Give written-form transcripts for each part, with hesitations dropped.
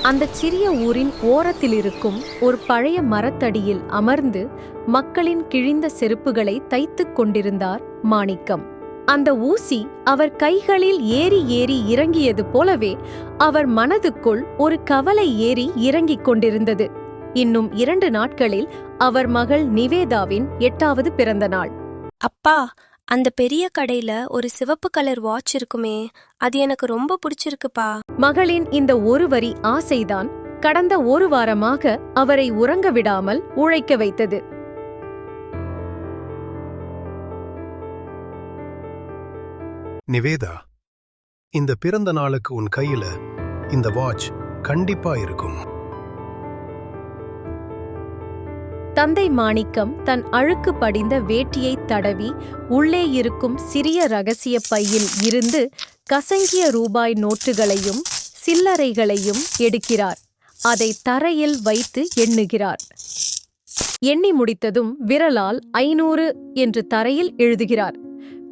அந்தச் சிறிய ஊரின் ஓரத்தில் இருக்கும் ஒரு பழைய மரத்தடியில் அமர்ந்து மக்களின் கிழிந்த செருப்புகளை தைத்துக் கொண்டிருந்தார் மாணிக்கம். அந்த ஊசி அவர் கைகளில் ஏறி ஏறி இறங்கியது போலவே அவர் மனதுக்குள் ஒரு கவலை ஏறி இறங்கிக் கொண்டிருந்தது. இன்னும் 2 நாட்களில் அவர் மகள் நிவேதாவின் 8வது பிறந்த நாள். அப்பா, அந்த பெரிய கடையில ஒரு சிவப்பு கலர் வாட்ச் இருக்குமே, அது எனக்கு ரொம்ப பிடிச்சிருக்குப்பா. மகளின் இந்த ஒரு வரி ஆசைதான் கடந்த 1 வாரமாக அவரை உறங்க விடாமல் உழைக்க வைத்தது. நிவேதா, இந்த பிறந்த நாளுக்கு உன் கையில இந்த வாட்ச் கண்டிப்பா இருக்கும். தந்தை மாணிக்கம் தன் அழுக்கு படிந்த வேட்டியை தடவி உள்ளே இருக்கும் சிறிய ரகசிய பையில் இருந்து கசங்கிய ரூபாய் நோட்டுகளையும் சில்லறைகளையும் எடுக்கிறார். அதை தரையில் வைத்து எண்ணுகிறார். எண்ணி முடித்ததும் விரலால் 500 என்று தரையில் எழுதுகிறார்.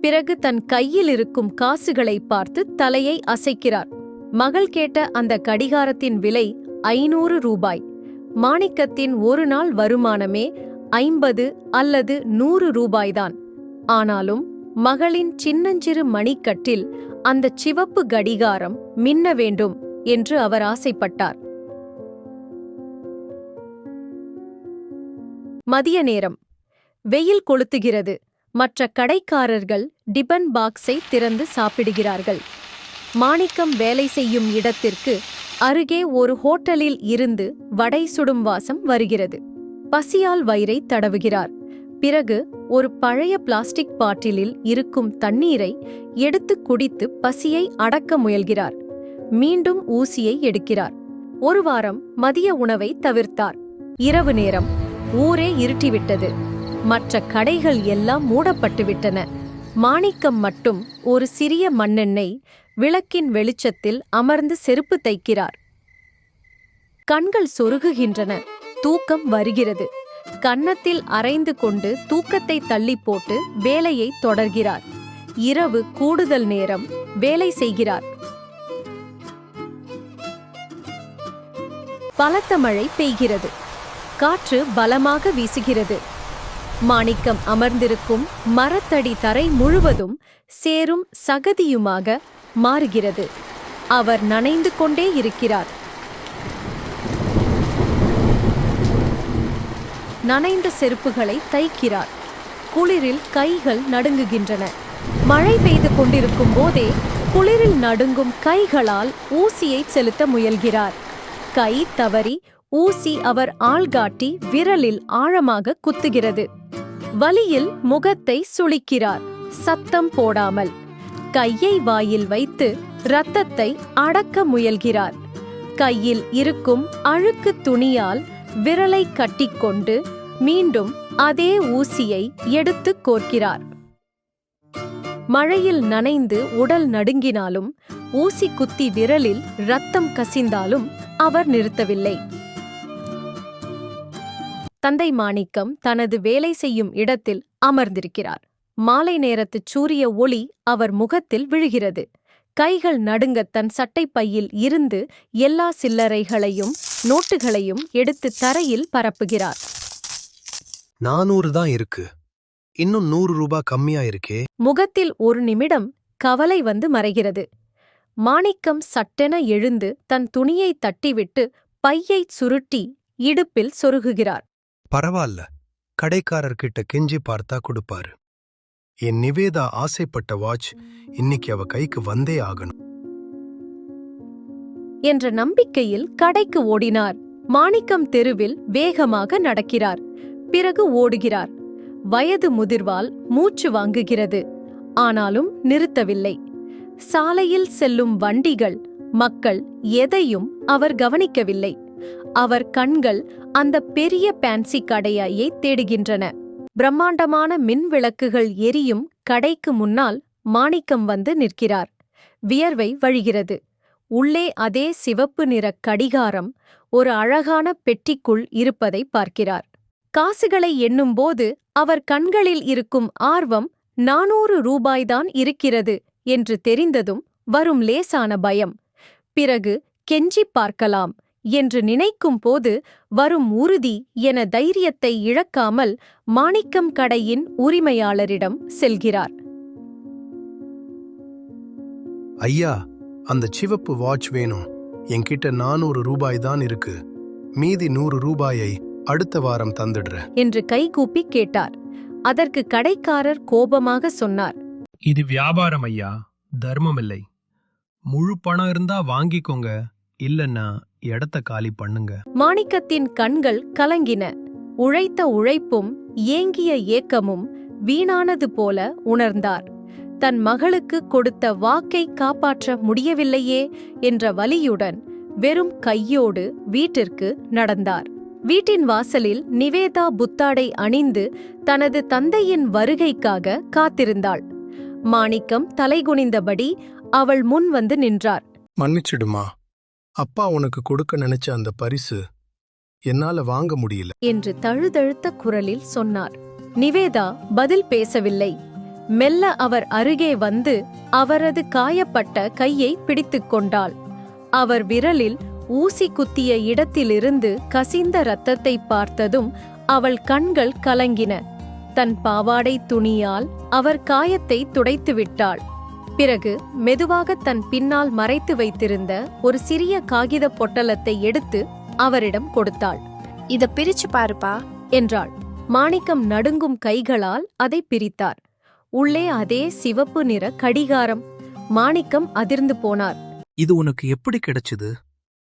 பிறகு தன் கையில் இருக்கும் காசுகளை பார்த்து தலையை அசைக்கிறார். மகள் கேட்ட அந்த கடிகாரத்தின் விலை 500 ரூபாய். மாணிக்கத்தின் ஒரு நாள் வருமானமே 50 அல்லது 100 ரூபாய்தான். ஆனாலும் மகளின் சின்னஞ்சிறு மணிக்கட்டில் அந்த சிவப்பு கடிகாரம் மின்ன வேண்டும் என்று அவர் ஆசைப்பட்டார். மதிய நேரம். வெயில் கொளுத்துகிறது. மற்ற கடைக்காரர்கள் டிபன் பாக்ஸை திறந்து சாப்பிடுகிறார்கள். மாணிக்கம் வேலை செய்யும் இடத்திற்கு அருகே ஒரு ஹோட்டலில் இருந்து வடை சுடும் வாசம் வருகிறது. பசியால் வயிறை தடவுகிறார். பிறகு ஒரு பழைய பிளாஸ்டிக் பாட்டிலில் இருக்கும் தண்ணீரை எடுத்து குடித்து பசியை அடக்க முயல்கிறார். மீண்டும் ஊசியை எடுக்கிறார். 1 வாரம் மதிய உணவை தவிர்த்தார். இரவு நேரம். ஊரே இருட்டிவிட்டது. மற்ற கடைகள் எல்லாம் மூடப்பட்டுவிட்டன. மாணிக்கம் மட்டும் ஒரு சிறிய மண்ணெண்ணெய் விளக்கின் வெளிச்சத்தில் அமர்ந்து செருப்பு தைக்கிறார். கண்கள் சொருகுகின்றன. தூக்கம் வருகிறது. கன்னத்தில் அரைந்து கொண்டு தூக்கத்தை தள்ளி போட்டு வேலையை தொடர்கிறார். இரவு கூடுதல் நேரம் வேலை செய்கிறார். பலத்த மழை பெய்கிறது. காற்று பலமாக வீசுகிறது. மாணிக்கம் அமர்ந்திருக்கும் மரத்தடி தரை முழுவதும் சேரும் சகதியுமாக மாறுகிறது. அவர் நனைந்து கொண்டே இருக்கிறார். நனைந்த செருப்புகளை தைக்கிறார். குளிரில் கைகள் நடுங்குகின்றன. மழை பெய்து கொண்டிருக்கும் போதே குளிரில் நடுங்கும் கைகளால் ஊசியை செலுத்த முயல்கிறார். கை தவறி ஊசி அவர் ஆள்காட்டி விரலில் ஆழமாக குத்துகிறது. வலியில் முகத்தை சுளிக்கிறார். சத்தம் போடாமல் கையை வாயில் வைத்து இரத்தத்தை அடக்க முயல்கிறார். கையில் இருக்கும் அழுக்கு துணியால் விரலை கட்டிக்கொண்டு மீண்டும் அதே ஊசியை எடுத்து கோர்க்கிறார். மழையில் நனைந்து உடல் நடுங்கினாலும் ஊசி குத்தி விரலில் இரத்தம் கசிந்தாலும் அவர் நிறுத்தவில்லை. தந்தை மாணிக்கம் தனது வேலை செய்யும் இடத்தில் அமர்ந்திருக்கிறார். மாலை நேரத்து சூரிய ஒளி அவர் முகத்தில் விழுகிறது. கைகள் நடுங்க தன் சட்டைப்பையில் இருந்து எல்லா சில்லறைகளையும் நோட்டுகளையும் எடுத்து தரையில் பரப்புகிறார். 400 தான் இருக்கு. இன்னும் 100 ரூபாய் கம்மியா இருக்கே. முகத்தில் ஒரு நிமிடம் கவலை வந்து மறைகிறது. மாணிக்கம் சட்டென எழுந்து தன் துணியை தட்டிவிட்டு பையை சுருட்டி இடுப்பில் சொருகுகிறார். பரவாயில்ல, கடைக்காரர்கிட்ட கெஞ்சி பார்த்தா கொடுப்பாரு. என் நிவேதா ஆசைப்பட்ட வாட்ச் இன்னைக்கு அவ கைக்கு வந்தே ஆகணும் என்ற நம்பிக்கையில் கடைக்கு ஓடினார். மாணிக்கம் தெருவில் வேகமாக நடக்கிறார். பிறகு ஓடுகிறார். வயது முதிர்வால் மூச்சு வாங்குகிறது. ஆனாலும் நிறுத்தவில்லை. சாலையில் செல்லும் வண்டிகள், மக்கள் எதையும் அவர் கவனிக்கவில்லை. அவர் கண்கள் அந்த பெரிய பேன்சி கடையை தேடுகின்றன. பிரம்மாண்டமான மின் விளக்குகள் எரியும் கடைக்கு முன்னால் மாணிக்கம் வந்து நிற்கிறார். வியர்வை வழிகிறது. உள்ளே அதே சிவப்பு நிற கடிகாரம் ஒரு அழகான பெட்டிக்குள் இருப்பதை பார்க்கிறார். காசுகளை எண்ணும்போது அவர் கண்களில் இருக்கும் ஆர்வம் 400 ரூபாய்தான் இருக்கிறது என்று தெரிந்ததும் வரும் லேசான பயம். பிறகு கெஞ்சி பார்க்கலாம் என்று நினைக்கும் போது வரும் உறுதி என தைரியத்தை இழக்காமல் மாணிக்கம் கடையின் உரிமையாளரிடம் செல்கிறார். ஐயா, அந்த சிவப்பு வாட்ச் வேணும். என்கிட்ட 400 ரூபாய் தான் இருக்கு. மீதி 100 ரூபாயை அடுத்த வாரம் தந்துடுறேன் என்று கைகூப்பி கேட்டார். அதற்கு கடைக்காரர் கோபமாக சொன்னார். இது வியாபாரம் ஐயா, தர்மம் இல்லை. முழு பணம் இருந்தா வாங்கிக்கோங்க, இல்லன்னா இடத்த காலி பண்ணுங்க. மாணிக்கத்தின் கண்கள் கலங்கின. உழைத்த உழைப்பும் ஏங்கிய ஏக்கமும் வீணானது போல உணர்ந்தார். தன் மகளுக்கு கொடுத்த வாக்கை காப்பாற்ற முடியவில்லையே என்ற வலியுடன் வெறும் கையோடு வீட்டிற்கு நடந்தார். வீட்டின் வாசலில் நிவேதா புத்தாடை அணிந்து தனது தந்தையின் வருகைக்காக காத்திருந்தாள். மாணிக்கம் தலைகுனிந்தபடி அவள் முன் வந்து நின்றார். மன்னிச்சிடுமா, அப்பா உனக்கு கொடுக்க நினைச்ச அந்த பரிசு என்னால வாங்க முடியல என்று தழுதழுத்த குரலில் சொன்னார். நிவேதா பதில் பேசவில்லை. மெல்ல அவர் அருகே வந்து அவரது காயப்பட்ட கையை பிடித்துக் கொண்டாள். அவர் விரலில் ஊசி குத்திய இடத்திலிருந்து கசிந்த இரத்தத்தை பார்த்ததும் அவள் கண்கள் கலங்கின. தன் பாவாடை துணியால் அவர் காயத்தை துடைத்து விட்டாள். பிறகு மெதுவாக தன் பின்னால் மறைத்து வைத்திருந்த ஒரு சிறிய காகித பொட்டலத்தை எடுத்து அவரிடம் கொடுத்தாள். இத பிரிச்சு பாருப்பா என்றாள். மாணிக்கம் நடுங்கும் கைகளால் அதை பிரித்தார். உள்ளே அதே சிவப்பு நிற கடிகாரம். மாணிக்கம் அதிர்ந்து போனார். இது உனக்கு எப்படி கிடைச்சது?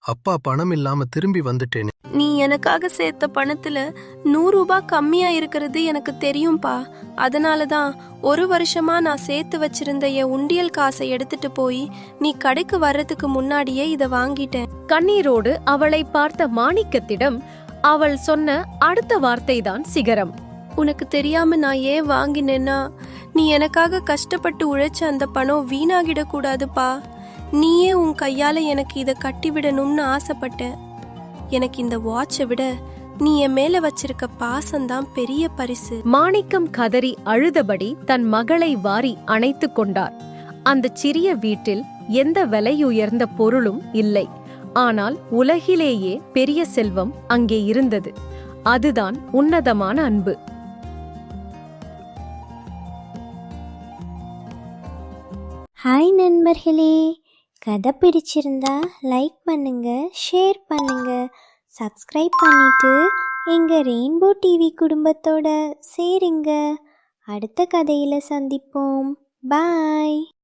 அப்பா பணம் இல்லாம திரும்பி வந்துட்டேனே. நீ எனக்காக சேர்த்த பணத்துல 100 ரூபாய் கம்மியா இருக்கிறது எனக்கு தெரியும்பா. அதனாலதான் 1 வருஷமா நான் சேர்த்து வச்சிருந்த என் உண்டியல் காசை எடுத்துட்டு போய் நீ கடைக்கு வர்றதுக்கு முன்னாடியே இத வாங்கிட்டேன். கண்ணீரோடு அவளை பார்த்த மாணிக்கத்திடம் அவள் சொன்ன அடுத்த வார்த்தைதான் சிகரம். உனக்கு தெரியாம நான் ஏன் வாங்கினேன்னா, நீ எனக்காக கஷ்டப்பட்டு உழைச்ச அந்த பணம் வீணாகிடக்கூடாதுப்பா. நீயே உன் கையால எனக்கு இதை கட்டிவிடணும்னு ஆசைப்பட்டேன். எனக்கு இந்த வாட்சை விட நீ என் மேல வச்சிருக்க பாசம்தான் பெரிய பரிசு. மாணிக்கம் கதறி அழுதபடி தன் மகளை வாரி அணைத்து கொண்டார். அந்த சிறிய வீட்டில் எந்த விலையுயர்ந்த பொருளும் இல்லை. ஆனால் உலகிலேயே பெரிய செல்வம் அங்கே இருந்தது. அதுதான் உன்னதமான அன்பு. ஹாய் நண்பர்களே, கதை பிடிச்சிருந்தா லைக் பண்ணுங்க, ஷேர் பண்ணுங்க, சப்ஸ்கிரைப் பண்ணிட்டு எங்க ரெயின்போ டிவி குடும்பத்தோட சேருங்க. அடுத்த கதையில சந்திப்போம். பாய்.